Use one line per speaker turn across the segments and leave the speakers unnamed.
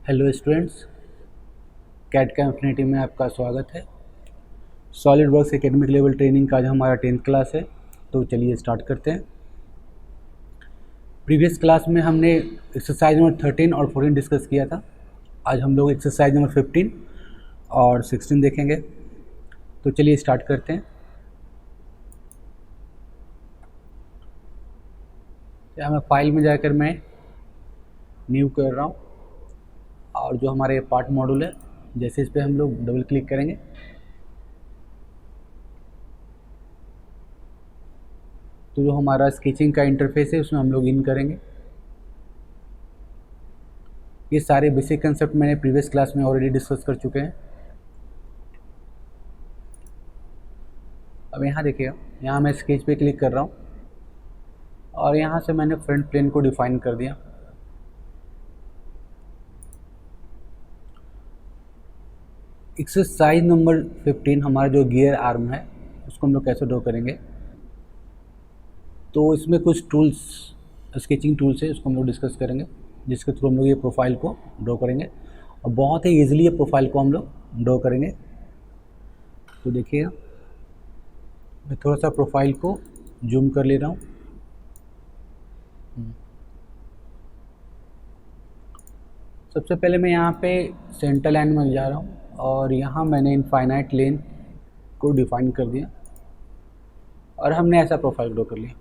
Hello students, cat का infinity में आपका स्वागत है। Solid works academic level training का आज हमारा 10th क्लास है, तो चलिए स्टार्ट करते हैं। प्रीवियस क्लास में हमने एक्सरसाइज नंबर 13 और 14 डिस्कस किया था। आज हम लोग एक्सरसाइज नंबर 15 और 16 देखेंगे, तो चलिए स्टार्ट करते हैं। यहाँ मैं फाइल में जाकर मैं न्यू कर रहा हूँ, और जो हमारे पार्ट मॉड्यूल है, जैसे इस पर हम लोग डबल क्लिक करेंगे तो जो हमारा स्केचिंग का इंटरफेस है उसमें हम लोग इन करेंगे। ये सारे बेसिक कंसेप्ट मैंने प्रीवियस क्लास में ऑलरेडी डिस्कस कर चुके हैं। अब यहाँ देखिएगा, यहाँ मैं स्केच पे क्लिक कर रहा हूँ और यहाँ से मैंने फ्रंट प्लेन को डिफाइन कर दिया। एक्सरसाइज नंबर 15 हमारा जो गियर आर्म है उसको हम लोग कैसे ड्रॉ करेंगे, तो इसमें कुछ टूल्स, स्केचिंग टूल्स है, उसको हम लोग डिस्कस करेंगे, जिसके थ्रू हम लोग ये प्रोफाइल को ड्रॉ करेंगे और बहुत ही ईजिली ये प्रोफाइल को हम लोग ड्रॉ करेंगे। तो देखिएगा, मैं थोड़ा सा प्रोफाइल को जूम कर ले रहा हूँ। सबसे पहले मैं यहाँ पे सेंटर लाइन में जा रहा हूँ और यहाँ मैंने इनफाइनाइट लेंथ को डिफाइन कर दिया और हमने ऐसा प्रोफाइल ड्रॉ कर लिया।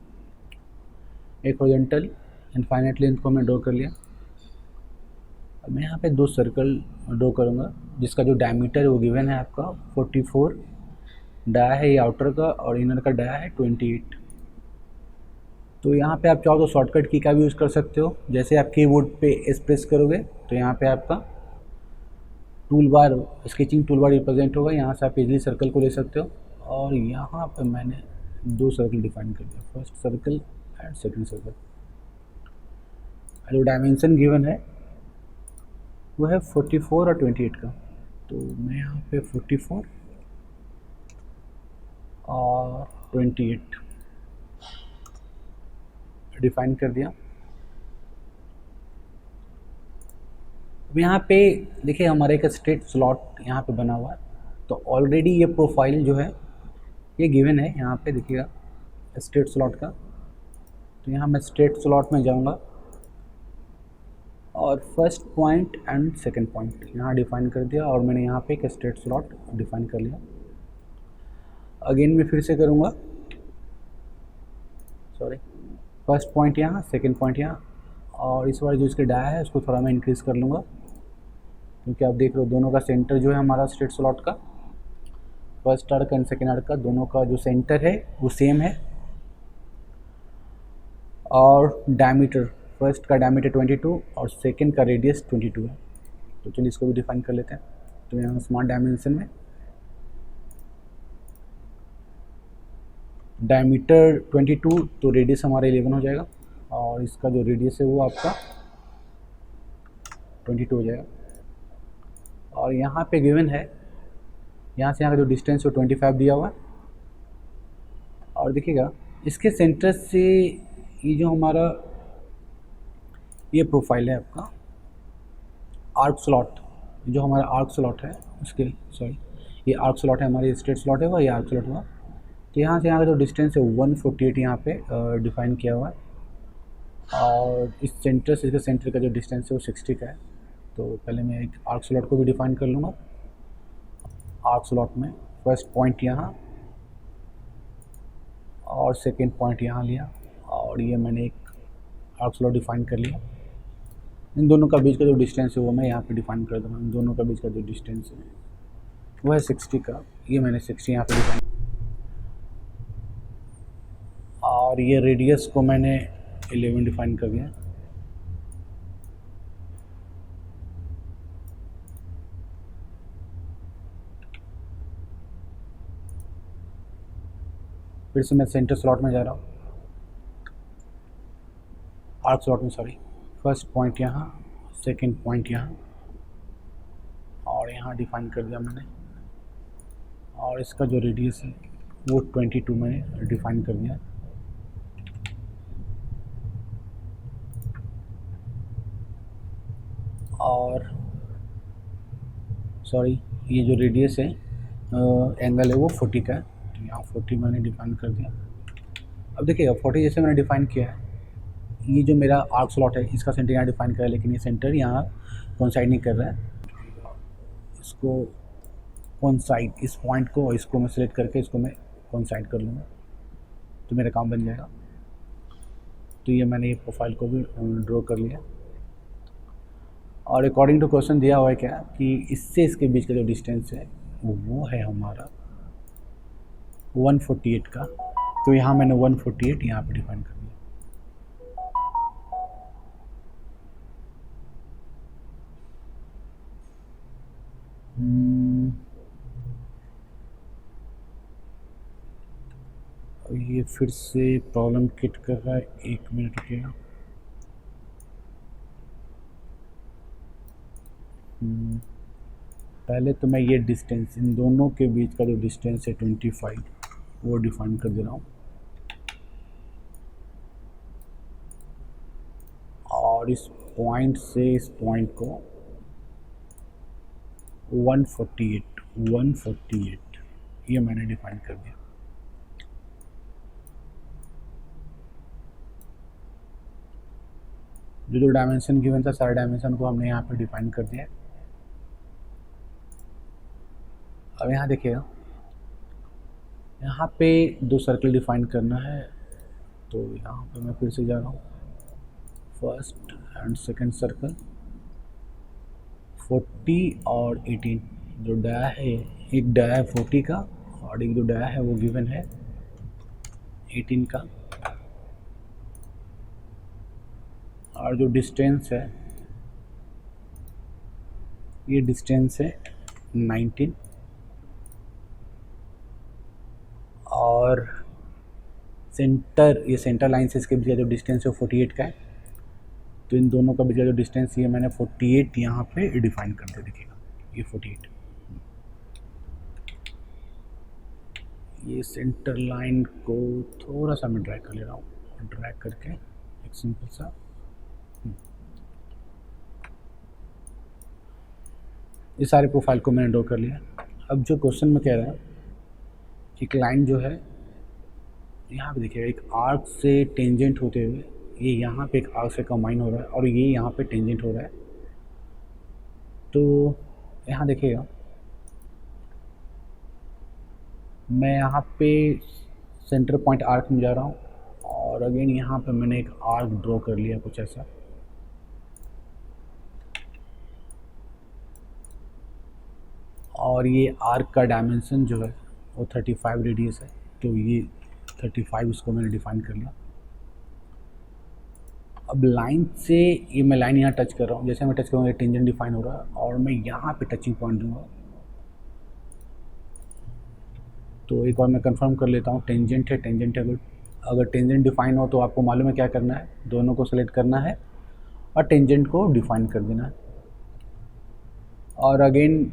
एक हॉरिजॉन्टल इनफाइनाइट लेंथ को मैं ड्रॉ कर लिया। अब मैं यहाँ पे दो सर्कल ड्रॉ करूँगा, जिसका जो डायमीटर है वो गिवन है आपका 44, डाया है ये आउटर का और इनर का डाया है 28। तो यहाँ पे आप चाहो तो शॉर्टकट की का भी यूज़ कर सकते हो। जैसे आप कीबोर्ड पे एस प्रेस करोगे तो यहाँ पे आपका tool bar, sketching tool bar represent होगा, यहाँ से आप इजीली सर्कल को ले सकते हो। और यहाँ पे मैंने दो सर्कल डिफाइन कर दिया, first circle and second circle. जो डायमेंशन गिवन है वो है 44 और 28 का, तो मैं यहाँ पे 44 और 28 डिफाइन कर दिया। अब यहाँ पे देखिए, हमारे एक स्ट्रेट स्लॉट यहाँ पे बना हुआ है, तो ऑलरेडी ये प्रोफाइल जो है ये गिवन है। यहाँ पे देखिएगा स्ट्रेट स्लॉट का, तो यहाँ मैं स्ट्रेट स्लॉट में जाऊँगा और first point and second point यहाँ डिफाइन कर दिया और मैंने यहाँ पे एक स्ट्रेट स्लॉट डिफाइन कर लिया। अगेन मैं फिर से करूँगा, सॉरी, फर्स्ट पॉइंट यहाँ, सेकंड पॉइंट यहाँ, और इस बार जो इसके डाया है उसको थोड़ा मैं इंक्रीज़ कर लूँगा, क्योंकि आप देख रहे हो दोनों का सेंटर जो है हमारा स्ट्रेट स्लॉट का, first arc and second arc का, दोनों का जो सेंटर है वो सेम है। और डायमीटर, फर्स्ट का डायमीटर 22 और सेकंड का रेडियस 22 है। तो चलिए इसको भी डिफाइन कर लेते हैं। तो यहाँ स्मार्ट डायमेंशन में डायमीटर 22, तो रेडियस हमारा 11 हो जाएगा और इसका जो रेडियस है वो आपका 22 हो जाएगा। और यहाँ पे गिवन है, यहाँ से यहाँ का जो डिस्टेंस है वो 25 दिया हुआ है। और देखिएगा इसके सेंटर से ये जो हमारा ये प्रोफाइल है आपका आर्क स्लॉट, जो हमारा आर्क स्लॉट है उसके, सॉरी, ये आर्क स्लॉट है, हमारी स्ट्रेट स्लॉट है, ये आर्क स्लॉट हुआ। तो यहाँ से यहाँ का जो डिस्टेंस है 148 यहाँ पे डिफाइन किया हुआ है और इस सेंटर से इसके सेंटर का जो डिस्टेंस है वो 60 का है। तो पहले मैं एक आर्क स्लॉट को भी डिफाइन कर लूँगा। आर्क स्लॉट में फर्स्ट पॉइंट यहाँ और सेकेंड पॉइंट यहाँ लिया और ये मैंने एक आर्क स्लॉट डिफाइन कर लिया। इन दोनों का बीच का जो डिस्टेंस है वो मैं यहाँ पे डिफाइन कर दूँगा। इन दोनों का बीच का जो डिस्टेंस है वो है 60 का, ये मैंने 60 यहाँ पे डिफाइन, और ये रेडियस को मैंने 11 डिफाइन कर दिया। फिर से मैं सेंटर स्लॉट में जा रहा हूँ, आर्क स्लॉट में, सॉरी, फर्स्ट पॉइंट यहाँ, सेकंड पॉइंट यहाँ और यहाँ डिफाइन कर दिया मैंने। और इसका जो रेडियस है वो 22 मैंने डिफाइन कर दिया। और सॉरी, ये जो रेडियस है एंगल है वो 40 का है, तो यहाँ 40 मैंने डिफाइन कर दिया। अब देखिएगा 40 जैसे मैंने डिफाइन किया है, ये जो मेरा आर्क स्लॉट है इसका सेंटर यहाँ डिफाइन करा है, लेकिन ये सेंटर यहाँ कोइंसाइड नहीं कर रहा है। इसको कोइंसाइड, इस पॉइंट को और इसको मैं सिलेक्ट करके इसको मैं कोइंसाइड कर लूँगा, तो मेरा काम बन जाएगा। तो ये मैंने ये प्रोफाइल को भी ड्रॉ कर लिया। और अकॉर्डिंग टू क्वेश्चन दिया हुआ है क्या कि इससे इसके बीच का जो डिस्टेंस है वो है हमारा 148 का, तो यहाँ मैंने 148 यहाँ पे डिफाइन कर दिया। ये फिर से प्रॉब्लम किट कर रहा है, 1 मिनट रुकिएगा। पहले तो मैं ये डिस्टेंस, इन दोनों के बीच का जो डिस्टेंस है 25 वो डिफाइन कर दे रहा हूँ, और इस पॉइंट से इस पॉइंट को 148 ये मैंने डिफाइन कर दिया। जो डायमेंशन गिवन था सारे डायमेंशन को हमने यहाँ पे डिफाइन कर दिया। अब यहाँ देखिएगा, यहाँ पे 2 सर्कल डिफाइन करना है, तो यहाँ पे मैं फिर से जा रहा हूँ, फर्स्ट एंड सेकंड सर्कल 40 और 18, जो डाया है एक डाया है 40 का और एक जो डाया है वो गिवन है 18 का, और जो डिस्टेंस है ये डिस्टेंस है 19, और सेंटर, ये सेंटर लाइन से इसके बीच का जो डिस्टेंस है 48 का है, तो इन दोनों का बीच का जो डिस्टेंस ये मैंने 48 यहाँ पे डिफाइन कर दिया। देखिएगा ये 48, ये सेंटर लाइन को थोड़ा सा मैं ड्रैग कर ले रहा हूँ, ड्रैग करके एक सिंपल सा ये सारे प्रोफाइल को मैंने ड्रॉ कर लिया। अब जो क्वेश्चन में कह रहा है, एक लाइन जो है यहाँ पे देखिए एक आर्क से टेंजेंट होते हुए ये यहाँ पे एक आर्क से कंबाइन हो रहा है और ये यहाँ पे टेंजेंट हो रहा है, तो यहाँ देखिएगा मैं यहाँ पे सेंटर पॉइंट आर्क में जा रहा हूँ, और अगेन यहाँ पे मैंने एक आर्क ड्रॉ कर लिया कुछ ऐसा, और ये आर्क का डायमेंशन जो है वो 35 रेडियस है, तो ये 35 इसको मैंने डिफाइन कर लिया। अब लाइन से ये मैं लाइन यहाँ टच कर रहा हूँ, जैसे मैं टच करूँगा टेंजेंट डिफाइन हो रहा है, और मैं यहाँ पे टचिंग पॉइंट दूंगा, तो एक बार मैं कंफर्म कर लेता हूँ टेंजेंट है, टेंजेंट है, अगर टेंजेंट डिफाइन हो तो आपको मालूम है क्या करना है, दोनों को सेलेक्ट करना है और टेंजेंट को डिफाइन कर देना है। और अगेन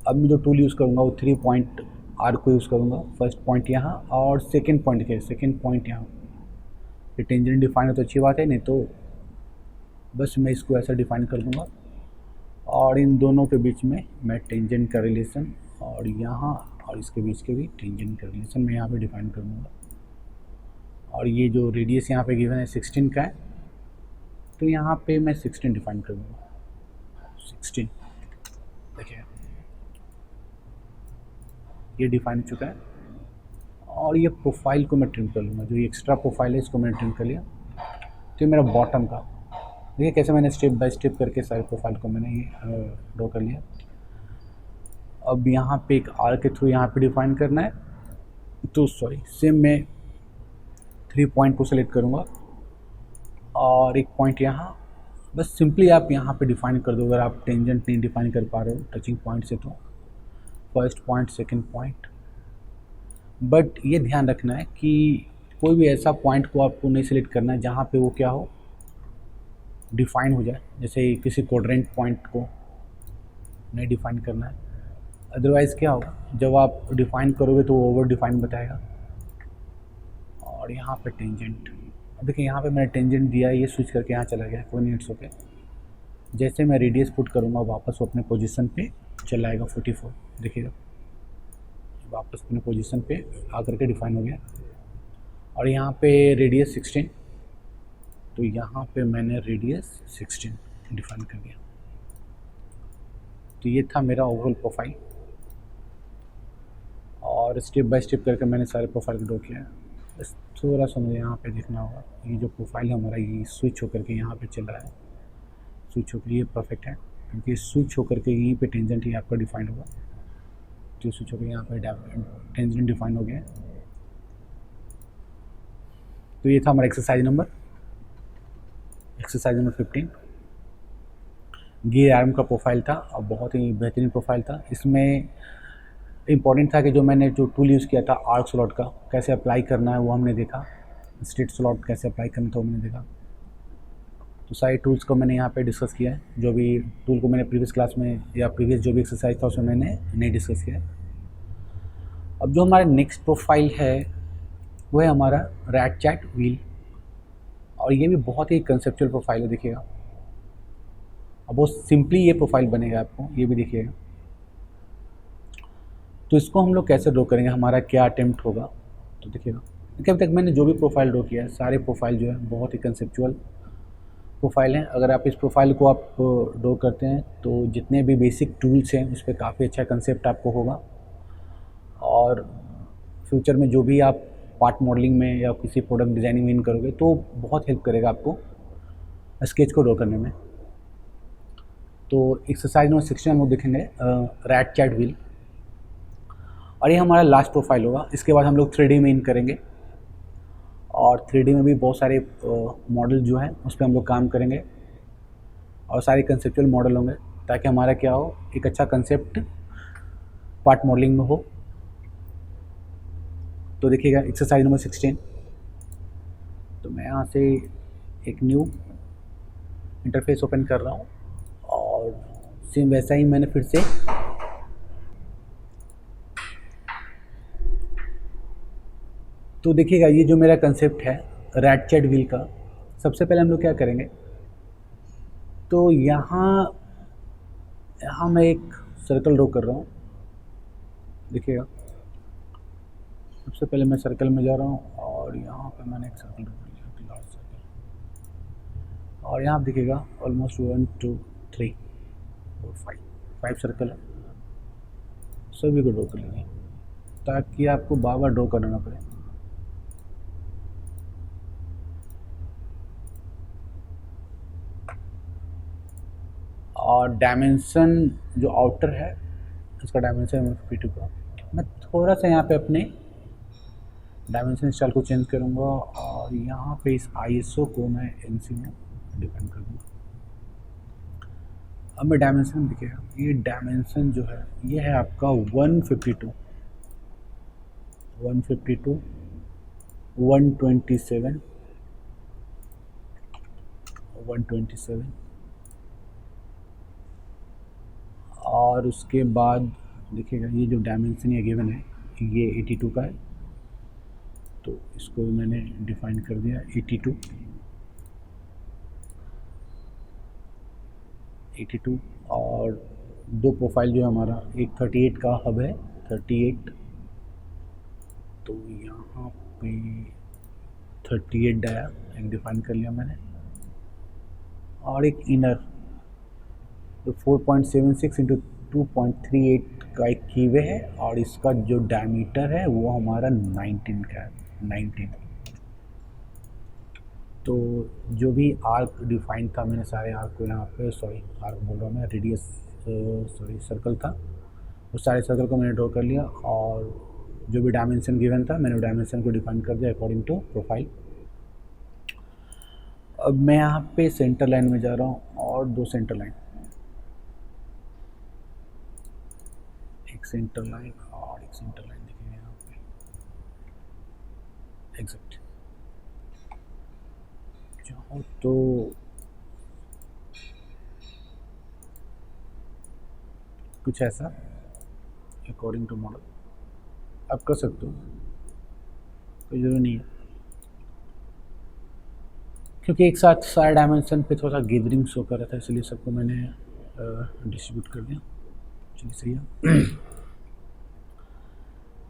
अब मैं जो टूल यूज़ करूँगा वो 3 पॉइंट आर्क को यूज़ करूँगा, फर्स्ट पॉइंट यहाँ और सेकंड पॉइंट यहाँ। ये टेंजेंट डिफाइन हो तो अच्छी बात है, नहीं तो बस मैं इसको ऐसा डिफाइन कर दूँगा, और इन दोनों के बीच में मैं टेंजेंट का रिलेशन, और यहाँ और इसके बीच के भी टेंजेंट का रिलेशन मैं यहाँ पे डिफाइन कर दूँगा। और ये जो रेडियस यहाँ पे गिवन है 16 का है, तो यहाँ पे मैं 16 डिफाइन कर दूँगा, 16। देखिए ये डिफाइन हो चुका है, और ये प्रोफाइल को मैं ट्रिम कर लूँगा, जो ये एक्स्ट्रा प्रोफाइल है इसको मैंने ट्रिम कर लिया। तो ये मेरा बॉटम का, देखिए कैसे मैंने स्टेप बाय स्टेप करके सारे प्रोफाइल को मैंने ये ड्रॉ कर लिया। अब यहाँ पे एक आर्क के थ्रू यहाँ पे डिफाइन करना है, तो सॉरी सेम मैं 3 पॉइंट को सेलेक्ट करूँगा और एक पॉइंट यहाँ, बस सिंपली आप यहाँ पे डिफाइन कर दो, अगर आप टेंजेंट नहीं डिफाइन कर पा रहे हो टचिंग पॉइंट से, तो first point second point. But ये ध्यान रखना है कि कोई भी ऐसा पॉइंट को आपको नहीं सेलेक्ट करना है जहाँ पे वो क्या हो, डिफाइन हो जाए, जैसे किसी क्वाड्रेंट पॉइंट को नहीं डिफाइन करना है, अदरवाइज़ क्या होगा जब आप डिफाइन करोगे तो वो ओवर डिफाइन बताएगा। और यहाँ पे टेंजेंट, अब देखिए यहाँ पे मैंने टेंजेंट दिया, ये स्विच करके यहाँ चला गया, कोई नहीं, इट्स ओके। जैसे मैं रेडियस पुट करूँगा वापस वो अपने पोजीशन पे चला आएगा 44, देखिएगा वापस अपने पोजीशन पे आकर के डिफाइन हो गया। और यहाँ पे रेडियस 16, तो यहाँ पे मैंने रेडियस 16 डिफाइन कर दिया। तो ये था मेरा ओवरऑल प्रोफाइल, और स्टेप बाय स्टेप करके मैंने सारे प्रोफाइल को ड्रॉ किया है। बस थोड़ा सा मुझे यहाँ पे देखना होगा, ये जो प्रोफाइल है हमारा ये स्विच होकर के यहाँ पे चल रहा है, स्विच होकर ये परफेक्ट है, क्योंकि स्विच होकर के यहीं पे टेंजेंट ही आपका डिफाइन होगा। तो स्विच होकर यहाँ पे टेंजेंट डिफाइन हो गया है। तो ये था हमारा एक्सरसाइज नंबर 15 गियर आर्म का प्रोफाइल था, और बहुत ही बेहतरीन प्रोफाइल था। इसमें इम्पॉर्टेंट था कि जो मैंने जो टूल यूज़ किया था आर्क स्लॉट का, कैसे अप्लाई करना है वो हमने देखा, स्ट्रेट स्लॉट कैसे अप्लाई करना था वो मैंने देखा। तो सारे टूल्स को मैंने यहाँ पे डिस्कस किया है, जो भी टूल को मैंने प्रीवियस क्लास में या प्रीवियस जो भी एक्सरसाइज था उसमें मैंने नहीं डिस्कस किया है। अब जो हमारा नेक्स्ट प्रोफाइल है वो है हमारा रैट चैट व्हील, और ये भी बहुत ही कंसेप्चुअल प्रोफाइल है, देखिएगा। अब बहुत सिंपली ये प्रोफाइल बनेगा आपको, ये भी देखिएगा। तो इसको हम लोग कैसे ड्रॉ करेंगे, हमारा क्या अटेम्प्ट होगा, तो देखिएगा। देखिए अभी तक मैंने जो भी प्रोफाइल ड्रॉ किया है सारे प्रोफाइल जो है बहुत ही कंसेप्चुअल प्रोफाइल हैं। अगर आप इस प्रोफाइल को आप ड्रॉ करते हैं तो जितने भी बेसिक टूल्स हैं उस पर काफ़ी अच्छा कंसेप्ट आपको होगा, और फ्यूचर में जो भी आप पार्ट मॉडलिंग में या किसी प्रोडक्ट डिज़ाइनिंग में इन करोगे तो बहुत हेल्प करेगा आपको स्केच को ड्रॉ करने में। तो एक्सरसाइज नंबर 16 हम लोग देखेंगे रैट चैट व्हील, और ये हमारा लास्ट प्रोफाइल होगा। इसके बाद हम लोग 3D में इन करेंगे, और 3D में भी बहुत सारे मॉडल जो हैं उस पर हम लोग काम करेंगे, और सारे कंसेप्चुअल मॉडल होंगे, ताकि हमारा क्या हो, एक अच्छा कंसेप्ट पार्ट मॉडलिंग में हो। तो देखिएगा एक्सरसाइज नंबर 16। तो मैं यहाँ से एक न्यू इंटरफेस ओपन कर रहा हूँ, और सेम वैसा ही मैंने फिर से तो देखिएगा ये जो मेरा कंसेप्ट है रैट चैट व्हील का, सबसे पहले हम लोग क्या करेंगे, तो यहाँ मैं एक सर्कल ड्रॉ कर रहा हूँ, देखिएगा। सबसे पहले मैं सर्कल में जा रहा हूँ, और यहाँ पे मैंने एक सर्कल ड्रॉ कर लिया, लार्ज सर्कल, और यहाँ आप देखिएगा ऑलमोस्ट 1 2 3 4 5 सर्कल है, सभी को ड्रॉ कर लीजिए ताकि आपको बार बार ड्रॉ करना ना पड़े। और डायमेंशन जो आउटर है इसका डायमेंशन 152 का, मैं थोड़ा सा यहाँ पे अपने डायमेंशन स्टाइल को चेंज करूँगा, और यहाँ पे इस ISO को मैं NC में डिफाइन कर दूँगा। अब मैं डायमेंशन दिखेगा, ये डायमेंशन जो है ये है आपका 152 127 127, और उसके बाद देखिएगा ये जो डायमेंशन ये गिवन है ये 82 का है, तो इसको मैंने डिफाइन कर दिया 82। और दो प्रोफाइल जो है हमारा, एक 38 का हब है 38, तो यहाँ पे 38 डाया एक डिफाइन कर लिया मैंने, और एक इनर तो 4.76 इंटू 2.38 का एक कीवे है, और इसका जो डायमीटर है वो हमारा 19 का है 19। तो जो भी आर्क डिफाइन था मैंने सारे आर्क को यहाँ पे, सॉरी आर्क बोल रहा हूँ मैं, रेडियस सॉरी सर्कल था, उस सारे सर्कल को मैंने ड्रॉ कर लिया, और जो भी डायमेंशन गिवन था मैंने डायमेंशन को डिफाइन कर दिया अकॉर्डिंग टू प्रोफाइल। अब मैं यहाँ पे सेंटर लाइन में जा रहा हूँ, और दो सेंटर लाइन, एक सेंटर लाइन और एक सेंटर लाइन देखिए यहाँ पे एग्जैक्ट जाओ, तो कुछ ऐसा अकॉर्डिंग टू मॉडल आप कर सकते हो, कोई ज़रूरी नहीं है, क्योंकि एक साथ सारे डायमेंशन पे थोड़ा सा गैदरिंग शो कर रहा था, इसलिए सबको मैंने डिस्ट्रीब्यूट कर दिया। चलिए सही है।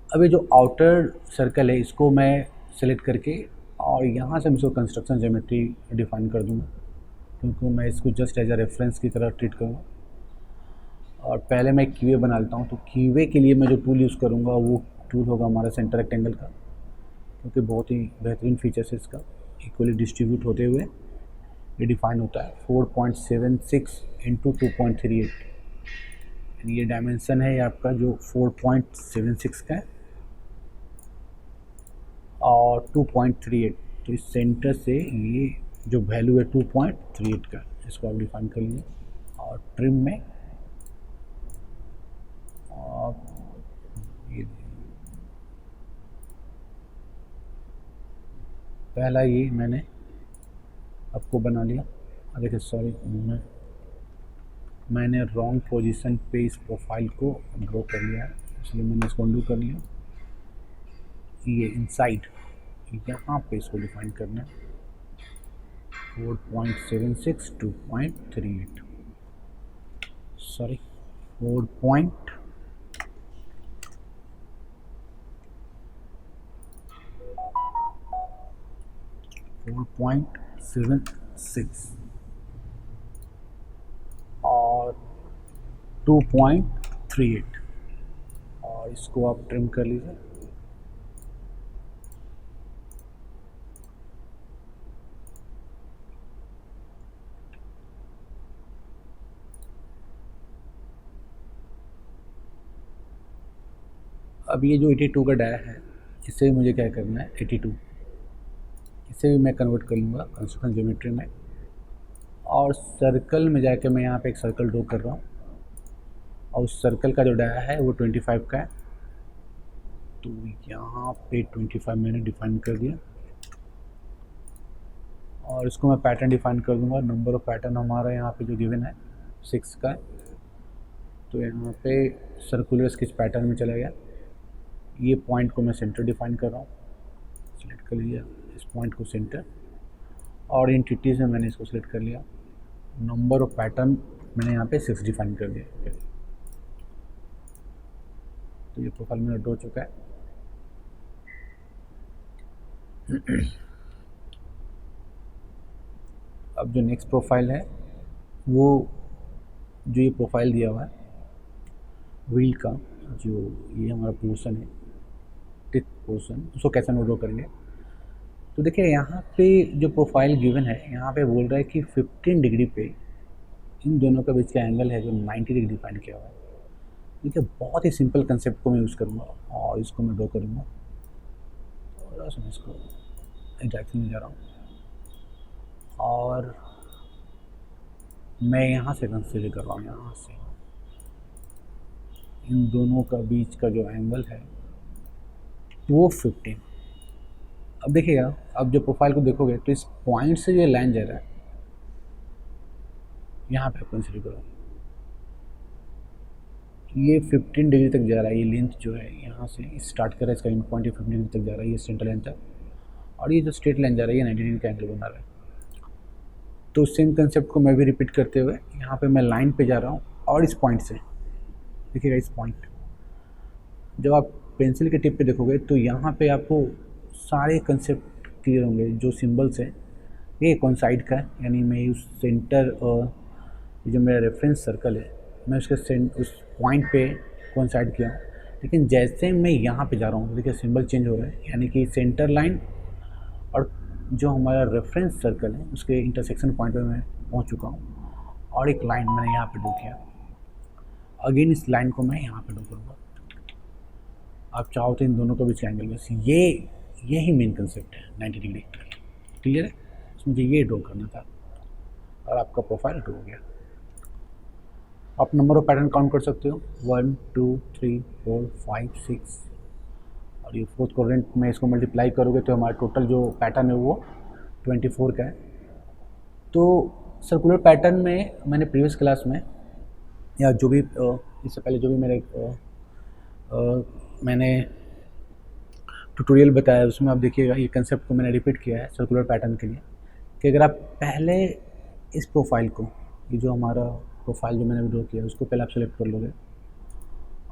अब ये जो आउटर सर्कल है इसको मैं सेलेक्ट करके और यहाँ से मैं इसको कंस्ट्रक्शन ज्योमेट्री डिफाइन कर दूँगा, क्योंकि मैं इसको जस्ट एज अ रेफरेंस की तरह ट्रीट करूँगा। और पहले मैं कीवे बना लेता हूँ। तो कीवे के लिए मैं जो टूल यूज़ करूँगा वो टूल होगा हमारा सेंटर रेक्टेंगल का, क्योंकि बहुत ही बेहतरीन फीचर्स है इसका। इक्वली डिस्ट्रीब्यूट होते हुए ये डिफाइन होता है 4.76 इंटू 2.38, यानी ये डायमेंसन है ये आपका जो 4.76 का है और 2.38। तो इस सेंटर से ये जो वैल्यू है 2.38 का, इसको आप डिफाइन कर लीजिए। और ट्रिम में आप ये पहला ये आपको बना लिया। देखिए सॉरी, मैंने रॉन्ग पोजीशन पे इस प्रोफाइल को ड्रॉ कर लिया है, इसलिए मैंने इसको अंडू कर लिया। ये इनसाइड यहाँ पे इसको डिफाइन करना है 4.76 2.38, सॉरी 4.76 और 2.38, और इसको आप ट्रिम कर लीजिए। अब ये जो 82 का डाया है इसे भी मुझे क्या करना है 82, इसे भी मैं कन्वर्ट कर लूँगा कंस्ट्रक्शन ज्योमेट्री में। और सर्कल में जाके मैं यहाँ पे एक सर्कल ड्रॉ कर रहा हूँ, और उस सर्कल का जो डाया है वो 25 का है। तो यहाँ पे 25 मैंने डिफाइन कर दिया, और इसको मैं पैटर्न डिफाइन कर दूँगा। नंबर ऑफ पैटर्न हमारा यहाँ पे जो गिवन है 6 का है। तो यहाँ पे सर्कुलर स्केच पैटर्न में चला गया। ये पॉइंट को मैं सेंटर डिफाइन कर रहा हूँ, सिलेक्ट कर लिया इस पॉइंट को सेंटर, और एंटिटीज में मैंने इसको सिलेक्ट कर लिया। नंबर ऑफ पैटर्न मैंने यहाँ पे 6 डिफाइन कर दिया। तो ये प्रोफाइल मेरा ड्रॉ चुका है। अब जो नेक्स्ट प्रोफाइल है वो जो ये प्रोफाइल दिया हुआ है व्हील का, जो ये हमारा पोर्शन है टिप पोर्शन, उसको कैसे हम ड्रॉ करेंगे। तो देखिए यहाँ पे जो प्रोफाइल गिवन है यहाँ पे बोल रहा है कि 15 डिग्री पे इन दोनों के बीच का एंगल है जो 90 डिग्री डिफाइन किया हुआ है। देखिए बहुत ही सिंपल कंसेप्ट को मैं यूज़ करूँगा और इसको मैं ड्रॉ करूँगा। थोड़ा सा मैं इसको डायरेक्शन में जा रहा हूँ, और मैं यहाँ से कंसीडर कर रहा हूँ, यहाँ से इन दोनों का बीच का जो एंगल है वो 15। अब देखिएगा, अब जो प्रोफाइल को देखोगे तो इस पॉइंट से जो लाइन जा रहा है यहाँ पे आप कंसीडर करो, ये 15 डिग्री तक जा रहा है। ये लेंथ जो है यहाँ से स्टार्ट कर रहा है, इसका इन पॉइंट 15 डिग्री तक जा रहा है, ये सेंटर लाइन तक, और ये जो स्ट्रेट लाइन जा रहा है ये 90 डिग्री का एंगल बना रहा है। तो सेम कंसेप्ट को मैं भी रिपीट करते हुए यहाँ पे मैं लाइन पे जा रहा हूँ, और इस पॉइंट से देखिएगा, इस पॉइंट जब आप पेंसिल के टिप पे देखोगे तो यहाँ पे आपको सारे कंसेप्ट क्लियर होंगे। जो सिंबल्स है ये कौन साइड का है, यानी मैं उस सेंटर जो मेरा रेफरेंस सर्कल है मैं उसके उस पॉइंट पे कौन साइड किया हूँ। लेकिन जैसे मैं यहाँ पे जा रहा हूँ देखिए सिंबल चेंज हो रहा है, यानी कि सेंटर लाइन और जो हमारा रेफरेंस सर्कल है उसके इंटरसेक्शन पॉइंट पे मैं पहुँच चुका हूँ, और एक लाइन मैंने यहाँ पे ड्रॉ किया। अगेन इस लाइन को मैं यहाँ पे ड्रॉ करूँगा। आप चाहो तो इन दोनों के बीच एंगल, बस यही मेन कंसेप्ट है 90 डिग्री। क्लियर है, मुझे ये ड्रॉ करना था और आपका प्रोफाइल ड्रॉ हो गया। आप नंबर ऑफ पैटर्न काउंट कर सकते हो 1 2 3 4 5 6, और ये फोर्थ क्वाड्रेंट में इसको मल्टीप्लाई करोगे तो हमारा टोटल जो पैटर्न है वो 24 का है। तो सर्कुलर पैटर्न में मैंने प्रीवियस क्लास में या जो भी इससे पहले जो भी मैंने ट्यूटोरियल बताया उसमें आप देखिएगा ये कंसेप्ट को मैंने रिपीट किया है सर्कुलर पैटर्न के लिए, कि अगर आप पहले इस प्रोफाइल को, ये जो हमारा प्रोफाइल जो मैंने ड्रॉ किया उसको पहले आप सेलेक्ट कर लोगे,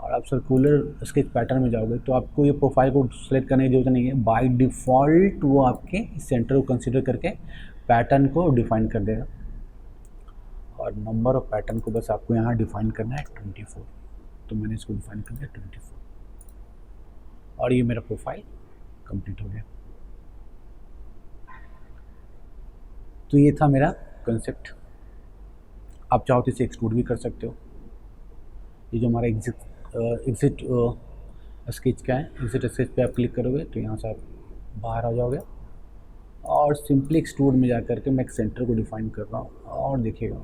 और आप सर्कुलर स्केच पैटर्न में जाओगे तो आपको ये प्रोफाइल को सेलेक्ट करने की जरूरत नहीं है। बाय डिफ़ॉल्ट वो आपके सेंटर को कंसीडर करके पैटर्न को डिफाइन कर देगा। और नंबर ऑफ पैटर्न को बस आपको यहाँ डिफाइन करना है 24। तो मैंने इसको डिफाइन कर दिया 24 और ये मेरा प्रोफाइल कंप्लीट हो गया। तो ये था मेरा कंसेप्ट। आप चाहो तो इसे एक्सट्रूड भी कर सकते हो। ये जो हमारा एग्जिट स्केच का है, एग्जिट स्केच पे आप क्लिक करोगे तो यहाँ से आप बाहर आ जाओगे और सिंपली एक्सट्रूड में जा करके मैं एक सेंटर को डिफाइन कर रहा हूँ और देखिएगा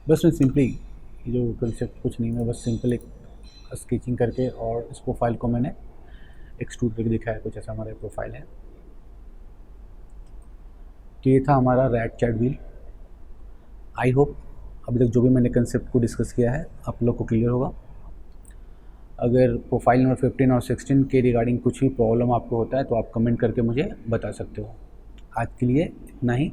बस मैं सिंपली ये जो कंसेप्ट कुछ नहीं, मैं बस सिंपल एक स्केचिंग करके और इस प्रोफाइल को मैंने एक्सट्रूड करके दिखाया। कुछ ऐसा हमारा प्रोफाइल है। तो ये था हमारा rat chat wheel. I hope अभी तक जो भी मैंने कंसेप्ट को डिस्कस किया है आप लोग को क्लियर होगा। अगर प्रोफाइल नंबर 15 और 16 के रिगार्डिंग कुछ भी प्रॉब्लम आपको होता है तो आप कमेंट करके मुझे बता सकते हो। आज के लिए इतना ही।